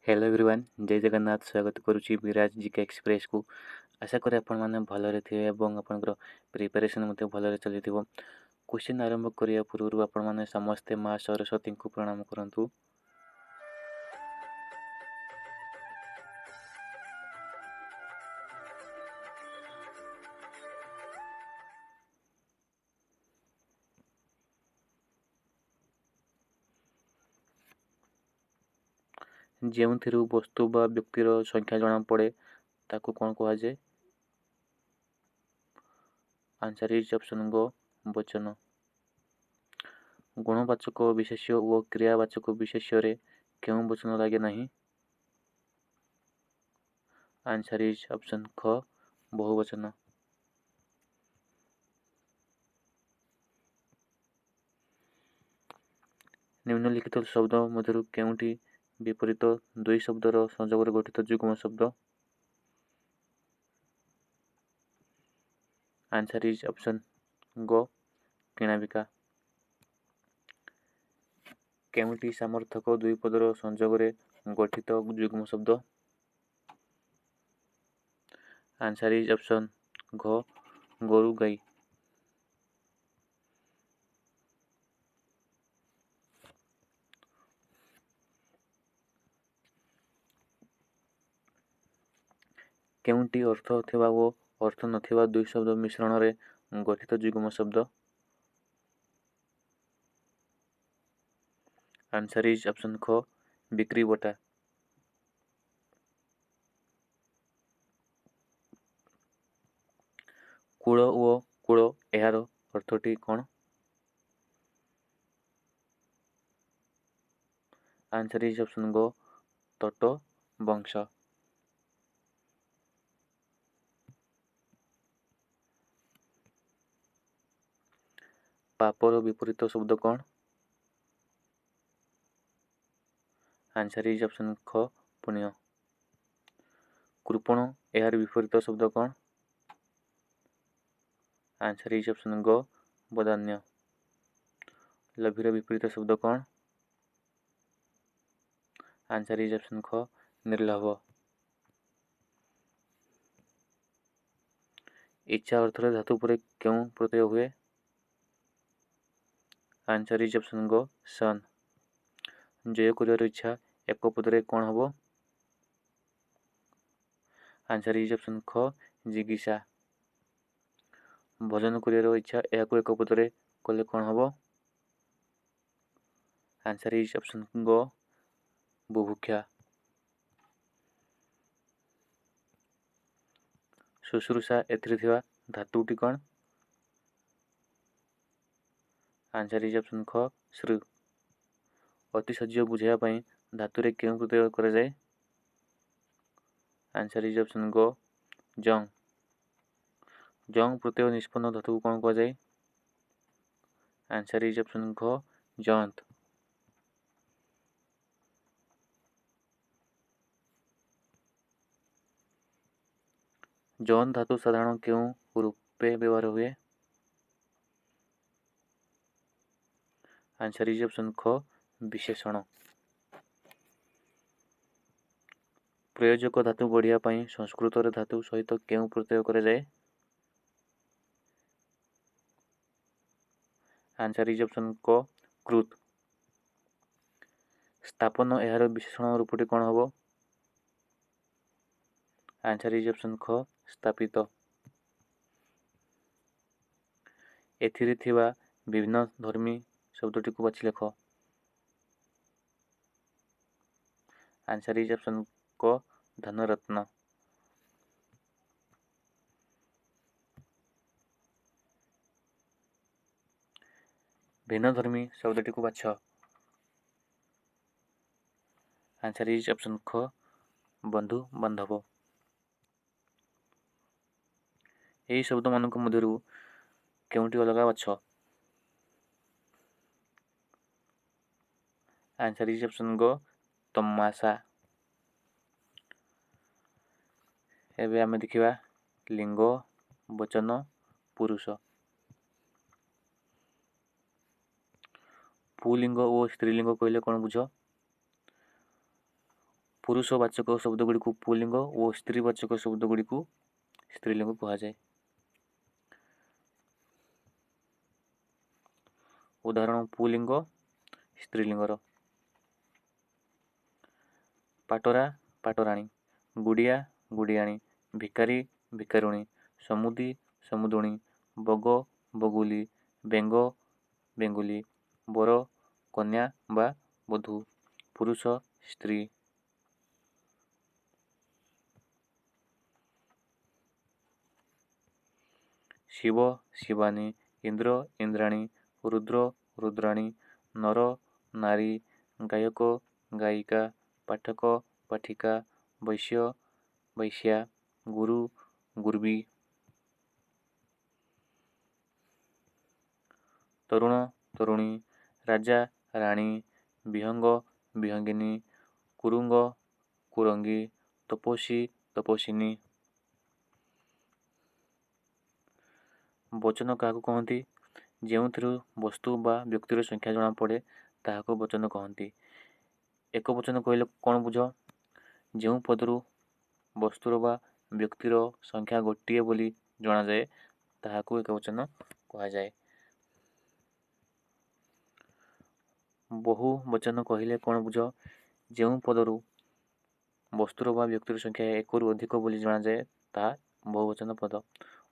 Hello everyone जय जगन्नाथ स्वागत करुच्ची विराज GK express को आशा करें आपण मैंने भलरे थे और आपंकर प्रिपेरेसन भलरे चली क्वेश्चन आरंभ करने पूर्व आपण मैंने समस्ते माँ सरस्वती को प्रणाम करंतु। जो वस्तु बा व्यक्तिर संख्या जना पड़े ताकू कौन कह जाए। आंसर इज ऑप्शन गो वचन। गुणवाचक विशेष्य और क्रियावाचक विशेष्य रे क्यों वचन लगे नहीं। आंसर इज ऑप्शन ख बहुवचन। निम्नलिखित शब्द मध्य केउंटी विपरीत दुई शब्दर संयोग गठित युग्म शब्द। आंसर इज ऑप्शन गो किणाबिका। केउंटी सामर्थक दुई पदर संयोग गठित युग्म शब्द। आंसर इज ऑप्शन घ गोरु गाई। केउंटी अर्थ थिबा वो अर्थ नथिबा दुई शब्द मिश्रण रे गठित युग्म शब्द। आंसर इज ऑप्शन ख बिक्री बटा। कूल ओ कूल यार अर्थटी कौन। आंसर इज ऑप्शन गो तट वंश। पापर विपरीत शब्द कौन। आंसर इज ऑप्शन ख पुण्य। कृपण यार विपरीत शब्द कौन। आंसर इज ऑप्शन गो बदान्य। लभीर विपरीत शब्द कौन। आंसर इज ऑप्शन ख निर्लभ। इच्छा अर्थ धातु पर क्यों प्रत्यय हुए। आंसर इज ऑप्शन गो सन। जय कर इच्छा एक पदरे कौन हम। आंसर इज ऑप्शन ख जिज्ञासा। भोजन कर इच्छा एक पदरे कले कौन हम। आंसर इज ऑप्शन गो बुभुक्षा। शुश्रूषा एथिरे थिबा धातुटी कौन। आंसर इज ऑप्शन ख श्रु। अतिशय बुझाइवाई धातुरे क्यों प्रत्यय करा जाए। आंसर इज ऑप्शन गो जंग। जंग प्रत्यय निष्पन्न धातु को कौन कह जाए। आंसर इज ऑप्शन घ जंत। जौन धातु साधारण क्यों रूपे व्यवहार हुए। आंसर इज ऑप्शन ख विशेषण। प्रयोजक धातु बढ़िया पाई संस्कृत धातु सहित क्यों प्रत्यय करा जाए। आंसर इज ऑप्शन क कृत। स्थापन यार विशेषण रूपटी कौन हम। आंसर इज ऑप्शन ख स्थापित। एथिरे थिबा विभिन्न धर्मी शब्दटी को बाछि लेख। आंसर इज ऑप्शन क धनरत्न। भिन्न धर्मी शब्दटी को बाछ। आंसर इज ऑप्शन ख बंधु बांधव। यही शब्द मान मध्य केउंटी अलग बाछ। आंसर इज ऑप्शन गो तमाशा। एबे आमे देखिबा लिंग वचन पुरुष। पुलिंग और स्त्रीलिंग कहले कौन बुझ। ପୁରୁଷବାଚକ ଶବ୍ଦ ଗୁଡ଼ିକୁ ପୁଲ୍ଲିଙ୍ଗ ଓ ସ୍ତ୍ରୀବାଚକ ଶବ୍ଦ ଗୁଡ଼ିକୁ ସ୍ତ୍ରୀଲିଙ୍ଗ କୁହାଯାଏ। ଉଦାହରଣ ପୁଲ୍ଲିଙ୍ଗ ସ୍ତ୍ରୀଲିଙ୍ଗର ପାଟରା ପାଟରାଣୀ, ଗୁଡ଼ିଆ ଗୁଡ଼ିଆଣୀ, ଭିକାରୀ ଭିକାରୁଣୀ, ସମୁଦି ସମୁଦୁଣୀ, ବଗ ବଗୁଲି, ବେଙ୍ଗ ବେଙ୍ଗୁଲି, ବର କନ୍ୟା ବା ବଧୂ, ପୁରୁଷ ସ୍ତ୍ରୀ। ଶିବ ଶିବାନୀ, ଇନ୍ଦ୍ର ଇନ୍ଦ୍ରାଣୀ, ରୁଦ୍ର ରୁଦ୍ରାଣୀ, ନର ନାରୀ, ଗାୟକ ଗାୟିକା, ପାଠକ ପାଠିକା, ବୈଶ୍ୟ ବୈଶ୍ୟା, ଗୁରୁ ଗୁର୍ବୀ, ତରୁଣ ତରୁଣୀ, ରାଜା ରାଣୀ, ବିହଙ୍ଗ ବିହଙ୍ଗିନୀ, କୁରୁଙ୍ଗ କୁରଙ୍ଗୀ, ତପସ୍ୱୀ ତପସ୍ୱିନୀ। ବଚନ କାହାକୁ କହନ୍ତି? ଯେଉଁଥିରୁ ବସ୍ତୁ ବା ବ୍ୟକ୍ତିର ସଂଖ୍ୟା ଜଣାପଡ଼େ ତାହାକୁ ବଚନ କହନ୍ତି। ଏକ ବଚନ କହିଲେ କ'ଣ ବୁଝ? ଯେଉଁ ପଦରୁ ବସ୍ତୁର ବା ବ୍ୟକ୍ତିର ସଂଖ୍ୟା ଗୋଟିଏ ବୋଲି ଜଣାଯାଏ ତାହାକୁ ଏକ ବଚନ କୁହାଯାଏ। ବହୁ ବଚନ କହିଲେ କ'ଣ ବୁଝ? ଯେଉଁ ପଦରୁ ବସ୍ତୁର ବା ବ୍ୟକ୍ତିର ସଂଖ୍ୟା ଏକରୁ ଅଧିକ ବୋଲି ଜଣାଯାଏ ତାହା ବହୁବଚନ ପଦ।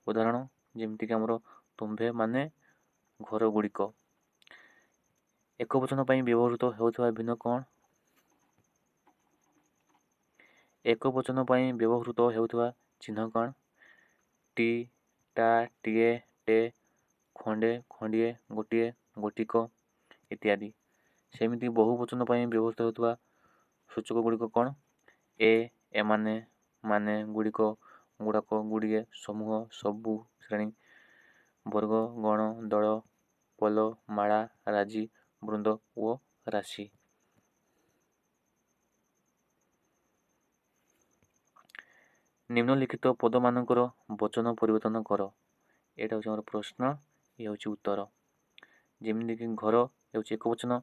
ଉଦାହରଣ ଯେମିତିକି ଆମର ତୁମ୍ଭେ ମାନେ ଘର ଗୁଡ଼ିକ। ଏକ ବଚନ ପାଇଁ ବ୍ୟବହୃତ ହେଉଥିବା ଭିନ୍ନ କ'ଣ? ଏକ ବଚନ ପାଇଁ ବ୍ୟବହୃତ ହେଉଥିବା ଚିହ୍ନ କ'ଣ? ଟି, ଟା, ଟିଏ, ଟେ, ଖଣ୍ଡେ ଖଣ୍ଡିଏ, ଗୋଟିଏ ଗୋଟିକ ଇତ୍ୟାଦି। ସେମିତି ବହୁ ବଚନ ପାଇଁ ବ୍ୟବହୃତ ହେଉଥିବା ସୂଚକ ଗୁଡ଼ିକ କ'ଣ? ଏ, ଏମାନେ, ମାନେ, ଗୁଡ଼ିକ, ଗୁଡ଼ାକ, ଗୁଡ଼ିଏ, ସମୂହ, ସବୁ, ଶ୍ରେଣୀ, ବର୍ଗ, ଗଣ, ଦଳ, ପଲ, ମାଳା, ରାଜି, ବୃନ୍ଦ ଓ ରାଶି। ନିମ୍ନଲିଖିତ ପଦମାନଙ୍କର ବଚନ ପରିବର୍ତ୍ତନ କର। ଏଇଟା ହେଉଛି ଆମର ପ୍ରଶ୍ନ, ଇଏ ହେଉଛି ଉତ୍ତର। ଯେମିତିକି ଘର ହେଉଛି ଏକ ବଚନ,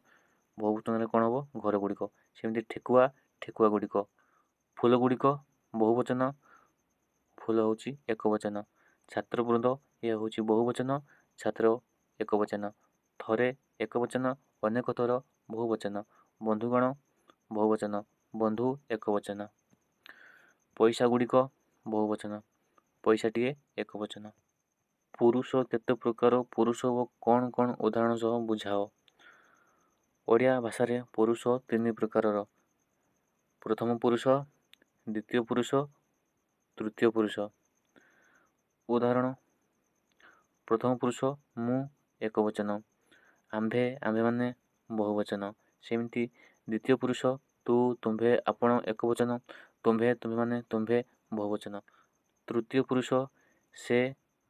ବହୁବଚନରେ କ'ଣ ହେବ? ଘର ଗୁଡ଼ିକ। ସେମିତି ଠେକୁଆ ଠେକୁଆ ଗୁଡ଼ିକ। ଫୁଲ ଗୁଡ଼ିକ ବହୁବଚନ, ଫୁଲ ହେଉଛି ଏକ ବଚନ। ଛାତ୍ରବୃନ୍ଦ ଏହା ହେଉଛି ବହୁବଚନ, ଛାତ୍ର ଏକ ବଚନ। ଥରେ ଏକ ବଚନ, ଅନେକ ଥର ବହୁବଚନ। ବନ୍ଧୁଗଣ ବହୁବଚନ, ବନ୍ଧୁ ଏକ ବଚନ। ପଇସା ଗୁଡ଼ିକ ବହୁବଚନ, ପଇସାଟିଏ ଏକ ବଚନ। ପୁରୁଷ କେତେ ପ୍ରକାର? ପୁରୁଷ ଓ କ'ଣ କ'ଣ ଉଦାହରଣ ସହ ବୁଝାଅ। ଓଡ଼ିଆ ଭାଷାରେ ପୁରୁଷ ତିନି ପ୍ରକାରର। ପ୍ରଥମ ପୁରୁଷ, ଦ୍ୱିତୀୟ ପୁରୁଷ, ତୃତୀୟ ପୁରୁଷ। ଉଦାହରଣ ପ୍ରଥମ ପୁରୁଷ ମୁଁ ଏକ ବଚନ, ଆମ୍ଭେ ଆମ୍ଭେମାନେ ବହୁବଚନ। ସେମିତି ଦ୍ୱିତୀୟ ପୁରୁଷ ତୁ ତୁମ୍ଭେ ଆପଣ ଏକ ବଚନ, ତୁମ୍ଭେ ତୁମ୍ଭେମାନେ ତୁମ୍ଭେ ବହୁବଚନ। ତୃତୀୟ ପୁରୁଷ ସେ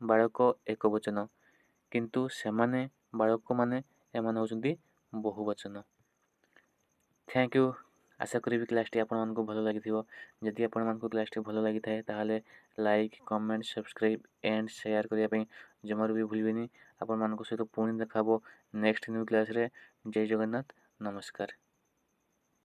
ବାଳକ ଏକ ବଚନ, କିନ୍ତୁ ସେମାନେ ବାଳକମାନେ ଏମାନେ ହେଉଛନ୍ତି ବହୁବଚନ। Thank you. ଆଶା କରିବି କ୍ଲାସ୍ଟି ଆପଣମାନଙ୍କୁ ଭଲ ଲାଗିଥିବ। ଯଦି ଆପଣମାନଙ୍କୁ କ୍ଲାସ୍ଟି ଭଲ ଲାଗିଥାଏ ତାହେଲେ like, comment, subscribe and share କରିବା ପାଇଁ ଜମାରୁ ବି ଭୁଲିବେନି। ଆପଣମାନଙ୍କ ସହିତ ପୁଣି ଦେଖା ହେବ ନେକ୍ସଟ ନ୍ୟୁ କ୍ଲାସ୍ରେ। ଜୟ ଜଗନ୍ନାଥ, ନମସ୍କାର।